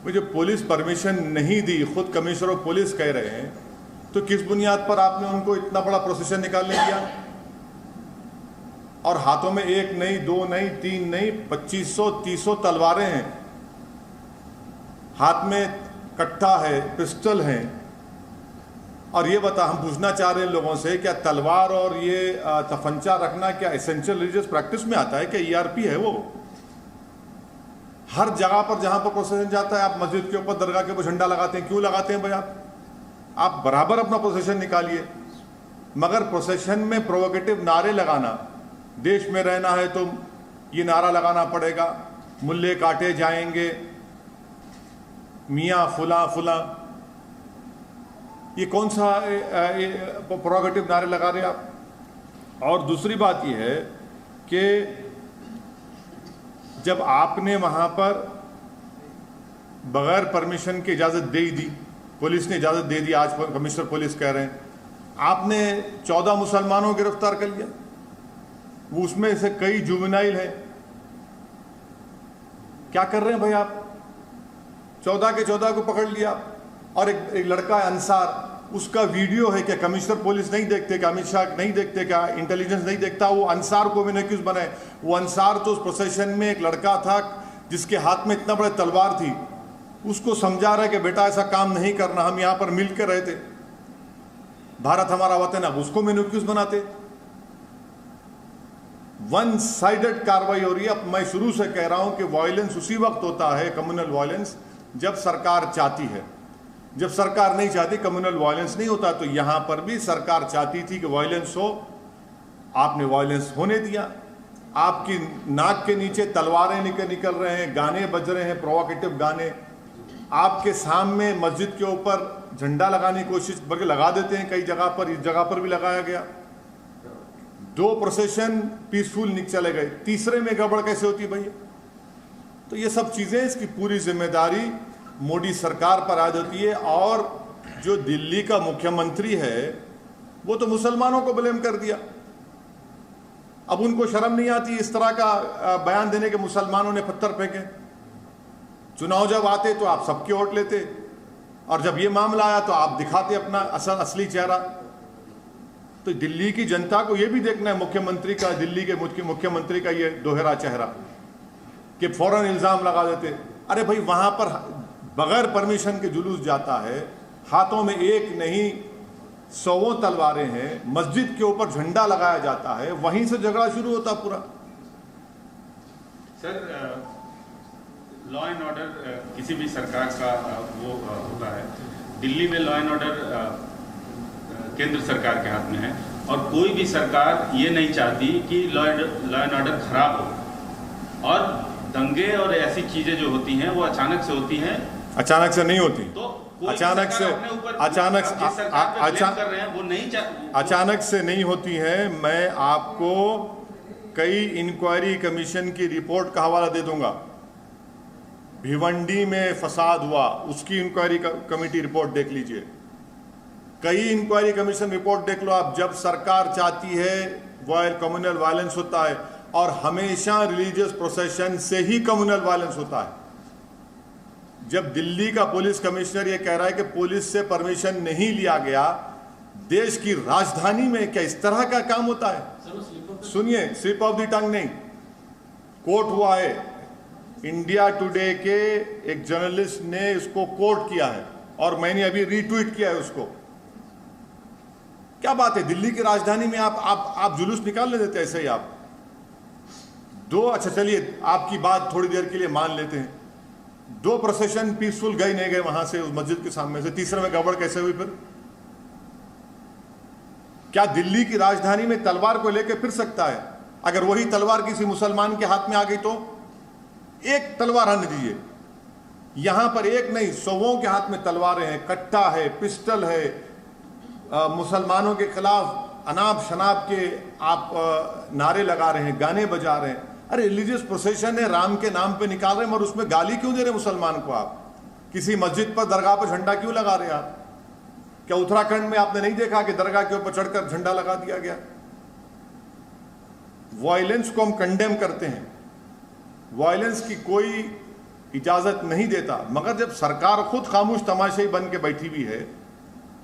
मुझे police permission नहीं दी, खुद कमिश्नर ऑफ पुलिस कह रहे हैं, तो किस बुनियाद पर आपने उनको इतना बड़ा प्रोसेशन निकालने दिया? और हाथों में एक नहीं, दो नहीं, तीन नहीं, 2500-300 तलवारें हैं, हाथ में कट्टा है, पिस्टल है। और ये बता, हम पूछना चाह रहे हैं लोगों से, क्या तलवार और ये तफंचा रखना क्या एसेंशियल रिलीजियस प्रैक्टिस में आता है? क्या ERP है वो? हर जगह पर जहां पर प्रोसेशन जाता है, आप मस्जिद के ऊपर, दरगाह के ऊपर झंडा लगाते हैं, क्यों लगाते हैं भाई? आप बराबर अपना प्रोसेशन निकालिए, मगर प्रोसेशन में प्रोवोकेटिव नारे लगाना, देश में रहना है तो ये नारा लगाना पड़ेगा, मुल्ले काटे जाएंगे, मियाँ फुला फुला, ये कौन सा प्रोवोकेटिव नारे लगा रहे आप? और दूसरी बात ये है कि जब आपने वहां पर बगैर परमिशन की इजाज़त दे दी, पुलिस ने इजाज़त दे दी, आज कमिश्नर पुलिस कह रहे हैं, आपने 14 मुसलमानों को गिरफ्तार कर लिया, वो उसमें से कई जुवेनाइल हैं। क्या कर रहे हैं भाई आप? 14 के 14 को पकड़ लिया। और एक लड़का है अंसार, उसका वीडियो है, क्या कमिश्नर पुलिस नहीं देखते, क्या अमित शाह नहीं देखते, क्या इंटेलिजेंस नहीं देखता? वो अंसार को मैंने क्यों बनाए? वो अंसार तो उस प्रोसेशन में एक लड़का था जिसके हाथ में इतना बड़ा तलवार थी, उसको समझा रहा है कि बेटा ऐसा काम नहीं करना, हम यहां पर मिल के रहे थे, भारत हमारा वतन है, उसको मैंने क्यों बनाते? वन साइडेड कार्रवाई हो रही है। अब मैं शुरू से कह रहा हूं कि वायलेंस उसी वक्त होता है, कम्युनल वायलेंस, जब सरकार चाहती है। जब सरकार नहीं चाहती, कम्युनल वायलेंस नहीं होता। तो यहां पर भी सरकार चाहती थी कि वायलेंस हो, आपने वायलेंस होने दिया। आपकी नाक के नीचे तलवारें निकल रहे हैं, गाने बज रहे हैं, प्रोवोकेटिव गाने, आपके सामने मस्जिद के ऊपर झंडा लगाने की कोशिश, बल्कि लगा देते हैं कई जगह पर, इस जगह पर भी लगाया गया। 2 प्रोसेशन पीसफुल चले गए, तीसरे में गड़बड़ कैसे होती भैया? तो ये सब चीजें, इसकी पूरी जिम्मेदारी मोदी सरकार पर आ जाती है। और जो दिल्ली का मुख्यमंत्री है वो तो मुसलमानों को ब्लेम कर दिया। अब उनको शर्म नहीं आती इस तरह का बयान देने के मुसलमानों ने पत्थर फेंके? चुनाव जब आते तो आप सबके वोट लेते, और जब ये मामला आया तो आप दिखाते अपना असली चेहरा। तो दिल्ली की जनता को यह भी देखना है मुख्यमंत्री का, दिल्ली के मुख्यमंत्री का ये दोहरा चेहरा, कि फौरन इल्जाम लगा देते। अरे भाई, वहां पर बगैर परमिशन के जुलूस जाता है, हाथों में एक नहीं 100 तलवारें हैं, मस्जिद के ऊपर झंडा लगाया जाता है, वहीं से झगड़ा शुरू होता पूरा। सर, लॉ एंड ऑर्डर किसी भी सरकार का वो होता है। दिल्ली में लॉ एंड ऑर्डर केंद्र सरकार के हाथ में है, और कोई भी सरकार ये नहीं चाहती कि लॉ एंड ऑर्डर खराब हो। और दंगे और ऐसी चीजें जो होती हैं वो अचानक से होती हैं, अचानक से नहीं होती। तो अचानक से नहीं होती है। मैं आपको कई इंक्वायरी कमीशन की रिपोर्ट का हवाला दे दूंगा। भिवंडी में फसाद हुआ, उसकी इंक्वायरी कमेटी रिपोर्ट देख लीजिए। कई इंक्वायरी कमीशन रिपोर्ट देख लो आप। जब सरकार चाहती है कम्युनल वायलेंस होता है, और हमेशा रिलीजियस प्रोसेशन से ही कम्युनल वायलेंस होता है। जब दिल्ली का पुलिस कमिश्नर ये कह रहा है कि पुलिस से परमिशन नहीं लिया गया, देश की राजधानी में क्या इस तरह का काम होता है? सुनिए, स्लिप ऑफ द टंग नहीं, कोर्ट हुआ है। इंडिया टुडे के एक जर्नलिस्ट ने इसको कोट किया है, और मैंने अभी रीट्वीट किया है उसको। क्या बात है, दिल्ली की राजधानी में आप जुलूस निकालने देते ऐसे ही आप? अच्छा चलिए, आपकी बात थोड़ी देर के लिए मान लेते हैं, 2 प्रोसेशन पीसफुल गए नहीं गए वहां से, उस मस्जिद के सामने से, तीसरे में गड़बड़ कैसे हुई फिर? क्या दिल्ली की राजधानी में तलवार को लेकर फिर सकता है? अगर वही तलवार किसी मुसलमान के हाथ में आ गई तो एक तलवार आने दीजिए। यहां पर एक नहीं, 100 के हाथ में तलवारें हैं, कट्टा है, पिस्टल है, मुसलमानों के खिलाफ अनाप शनाप के आप नारे लगा रहे हैं, गाने बजा रहे हैं। अरे रिलीजियस प्रोसेशन है, राम के नाम पे निकाल रहे हैं, और उसमें गाली क्यों दे रहे मुसलमान को? आप किसी मस्जिद पर, दरगाह पर झंडा क्यों लगा रहे हैं आप? क्या उत्तराखंड में आपने नहीं देखा कि दरगाह के ऊपर चढ़कर झंडा लगा दिया गया? वायलेंस को हम कंडेम करते हैं, वायलेंस की कोई इजाजत नहीं देता, मगर जब सरकार खुद खामोश तमाशाई बन के बैठी हुई है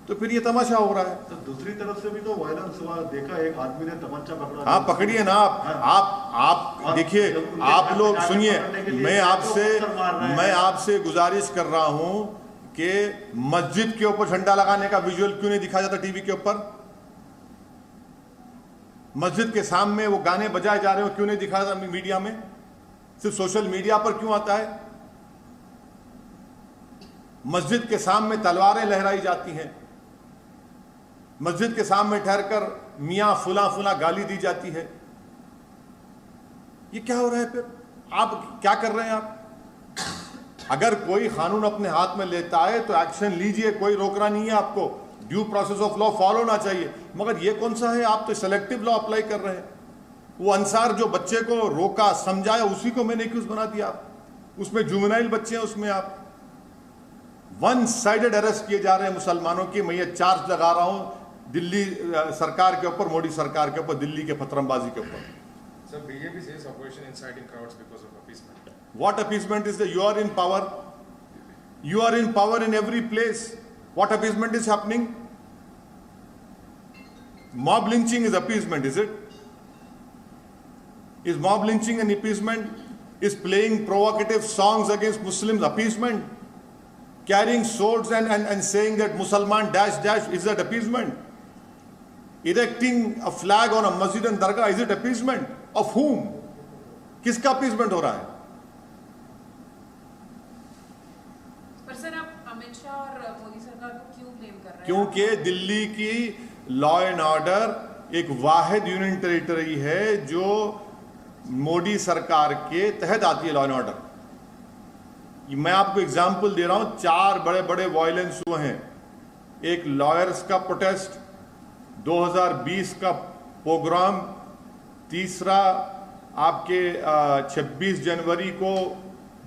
तो फिर ये तमाशा हो रहा है। तो दूसरी तरफ से भी तो वायलेंस हुआ, देखा एक आदमी ने तमंचा पकड़ा। हाँ, पकड़िए ना आप देखिए, आप लोग सुनिए, मैं आपसे गुजारिश कर रहा हूं कि मस्जिद के ऊपर झंडा लगाने का विजुअल क्यों नहीं दिखाया जाता टीवी के ऊपर? मस्जिद के सामने वो गाने बजाए जा रहे हो क्यों नहीं दिखाया जाता मीडिया में? सिर्फ सोशल मीडिया पर क्यों आता है? मस्जिद के सामने तलवारें लहराई जाती हैं, मस्जिद के सामने ठहरकर मियां फुला फुला गाली दी जाती है। ये क्या हो रहा है? फिर आप क्या कर रहे हैं? आप अगर कोई कानून अपने हाथ में लेता है तो एक्शन लीजिए, कोई रोक रहा नहीं है आपको, due process of law follow होना चाहिए। मगर ये कौन सा है? आप तो सेलेक्टिव लॉ अप्लाई कर रहे हैं। वो अंसार जो बच्चे को रोका समझाया उसी को मैंने एक्यूज बना दिया। उसमें जुवेनाइल बच्चे हैं, उसमें आप वन साइडेड अरेस्ट किए जा रहे हैं मुसलमानों की। मैं ये चार्ज लगा रहा हूं दिल्ली सरकार के ऊपर, मोदी सरकार के ऊपर, दिल्ली के फतरमबाजी के ऊपर। Sir, BJP says opposition inciting crowds because of appeasement. What appeasement is that? You are in power. You are in power in every place. What appeasement is happening? Mob lynching is appeasement, is it? Is mob lynching an appeasement? Is playing provocative songs against Muslims appeasement? Carrying swords and saying that Musalman dash dash, is that appeasement? Erecting a flag on a masjid and dargah, is it appeasement? Of whom? किसका appeasement हो रहा है? पर sir आप अमित शाह और मोदी सरकार को क्यों ब्लेम कर रहे हैं? क्योंकि दिल्ली की लॉ एंड ऑर्डर एक वाहिद यूनियन टेरिटरी है जो मोदी सरकार के तहत आती है। लॉ एंड ऑर्डर, मैं आपको एग्जाम्पल दे रहा हूं, 4 बड़े बड़े वायलेंस हुए हैं। एक लॉयर्स का प्रोटेस्ट, 2020 का प्रोग्राम, तीसरा आपके 26 जनवरी को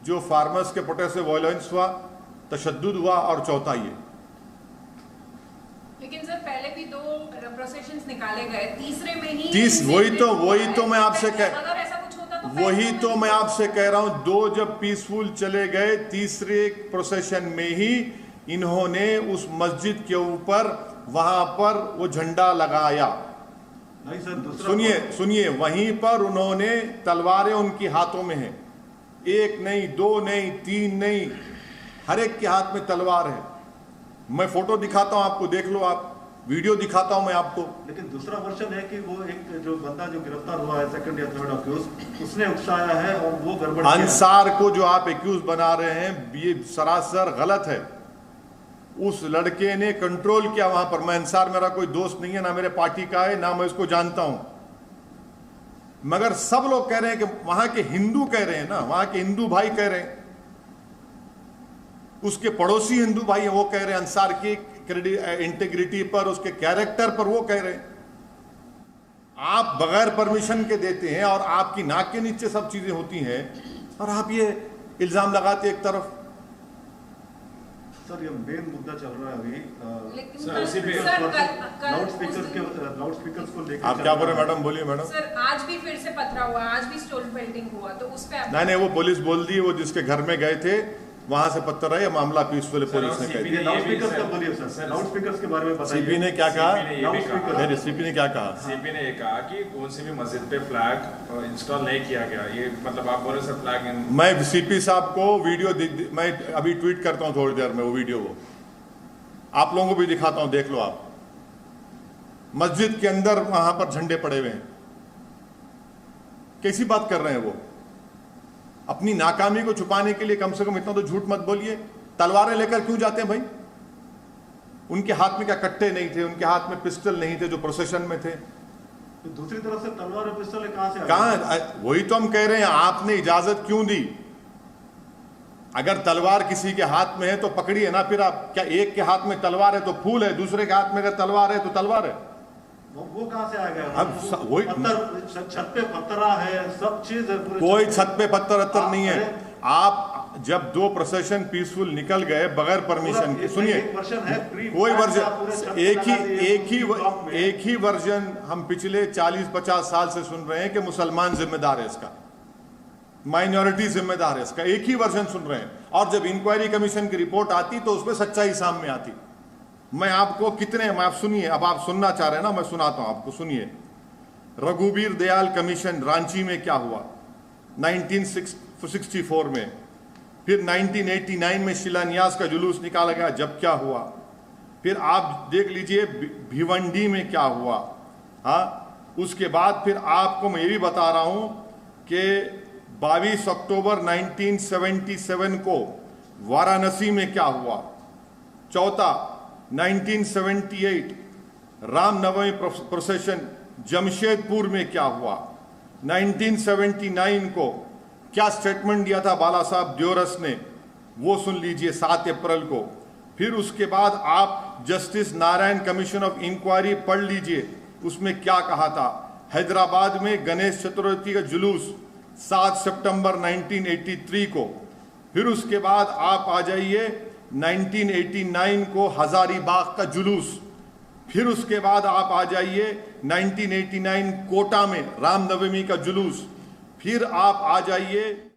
जो फार्मर्स के प्रोटेस्ट से वायलेंस हुआ, तशद्दुद हुआ, और चौथा ये। लेकिन सर पहले भी 2 प्रोसेशंस निकाले गए, तीसरे में ही वही तो मैं आपसे कह अगर ऐसा कुछ होता तो वही तो मैं आपसे कह रहा हूं, 2 जब पीसफुल चले गए, तीसरे प्रोसेशन में ही इन्होंने उस मस्जिद के ऊपर वहां पर वो झंडा लगाया। नहीं सर, दूसरा सुनिए, वहीं पर उन्होंने तलवारें उनके हाथों में हैं, 1 नहीं, 2 नहीं, 3 नहीं, हर एक के हाथ में तलवार है। मैं फोटो दिखाता हूं आपको, देख लो आप, वीडियो दिखाता हूं मैं आपको। लेकिन दूसरा वर्जन है कि वो एक जो बंदा जो गिरफ्तार हुआ है, सेकंड या थर्ड अक्यूज, उसने उकसाया है और वो गड़बड़ किया है। अंसार को जो आप एक्यूज बना रहे हैं, ये सरासर गलत है। उस लड़के ने कंट्रोल किया वहां पर। मैं अंसार मेरा कोई दोस्त नहीं है, ना मेरे पार्टी का है, ना मैं उसको जानता हूं, मगर सब लोग कह रहे हैं कि वहां के हिंदू कह रहे हैं ना, वहां के हिंदू भाई कह रहे हैं, उसके पड़ोसी हिंदू भाई हैं, वो कह रहे हैं अंसार की इंटीग्रिटी पर, उसके कैरेक्टर पर वो कह रहे हैं। आप बगैर परमिशन के देते हैं और आपकी नाक के नीचे सब चीजें होती हैं और आप ये इल्जाम लगाते एक तरफ। सर, ये मेन मुद्दा चल रहा है अभी, लेकिन सर, उसी पे लाउडस्पीकर्स को लेकर आप क्या बोल रहे हैं मैडम? बोलिए मैडम। सर आज भी फिर से पथरा हुआ, आज भी स्टोन पेल्टिंग हुआ, तो उस पे नहीं, वो पुलिस बोल दी, वो जिसके घर में गए थे वहां से पत्थर है, मामला पीसफुल पुलिस ने कह दिया। लाउडस्पीकर्स का बोलिए सर, लाउडस्पीकर्स के बारे में बताइए। सीपी ने क्या कहा? नहीं, सीपी ने क्या कहा? सीपी ने ये कहा कि कौन सी भी मस्जिद पे फ्लैग इंस्टॉल नहीं किया गया। ये मतलब आप बोल रहे सर फ्लैग मैं सीपी साहब को वीडियो मैं अभी ट्वीट करता हूं थोड़ी देर में, वो वीडियो वो आप लोगों को भी दिखाता हूं, देख लो आप। मस्जिद के अंदर वहां पर झंडे पड़े हुए हैं। कैसी बात कर रहे हैं वो? अपनी नाकामी को छुपाने के लिए कम से कम इतना तो झूठ मत बोलिए। तलवारें लेकर क्यों जाते हैं भाई? उनके हाथ में क्या कट्टे नहीं थे? उनके हाथ में पिस्टल नहीं थे जो प्रोसेशन में थे? तो दूसरी तरफ से तलवार और पिस्टल कहां से? कहां? वही तो हम कह रहे हैं, आपने इजाजत क्यों दी? अगर तलवार किसी के हाथ में है तो पकड़िए ना। फिर आप क्या, एक के हाथ में तलवार है तो फूल है, दूसरे के हाथ में अगर तलवार है तो तलवार है। वो कहां से आ गया? अब वही पत्थर, छत पे पत्थरा है, सब चीज है, कोई छत पे पत्थर नहीं है। आप जब 2 प्रोसेशन पीसफुल निकल गए बगैर परमिशन के, सुनिए, कोई वर्जन एक ही वर्जन हम पिछले 40-50 साल से सुन रहे हैं कि मुसलमान जिम्मेदार है इसका। माइनॉरिटी जिम्मेदार है इसका, एक ही वर्जन सुन रहे हैं। और जब इंक्वायरी कमीशन की रिपोर्ट आती तो उसमें सच्चाई सामने आती। मैं आपको आप सुनिए, अब आप सुनना चाह रहे हैं ना, मैं सुनाता हूं आपको, सुनिए। रघुवीर दयाल कमीशन रांची में क्या हुआ 1964 में, फिर 1989 में शिलान्यास का जुलूस निकाला गया, जब क्या हुआ, फिर आप देख लीजिए भिवंडी में क्या हुआ। हाँ, उसके बाद फिर आपको मैं ये भी बता रहा हूं कि 22 अक्टूबर 1977 को वाराणसी में क्या हुआ। चौथा, 1978 रामनवमी प्रोसेशन जमशेदपुर में क्या हुआ। 1979 को क्या स्टेटमेंट दिया था बाला साहब द्योरस ने, वो सुन लीजिए 7 अप्रैल को। फिर उसके बाद आप Justice Narayan commission of inquiry पढ़ लीजिए, उसमें क्या कहा था। हैदराबाद में गणेश चतुर्थी का जुलूस 7 सितंबर 1983 को। फिर उसके बाद आप आ जाइए 1989 को हजारीबाग का जुलूस। फिर उसके बाद आप आ जाइए 1989 कोटा में रामनवमी का जुलूस। फिर आप आ जाइए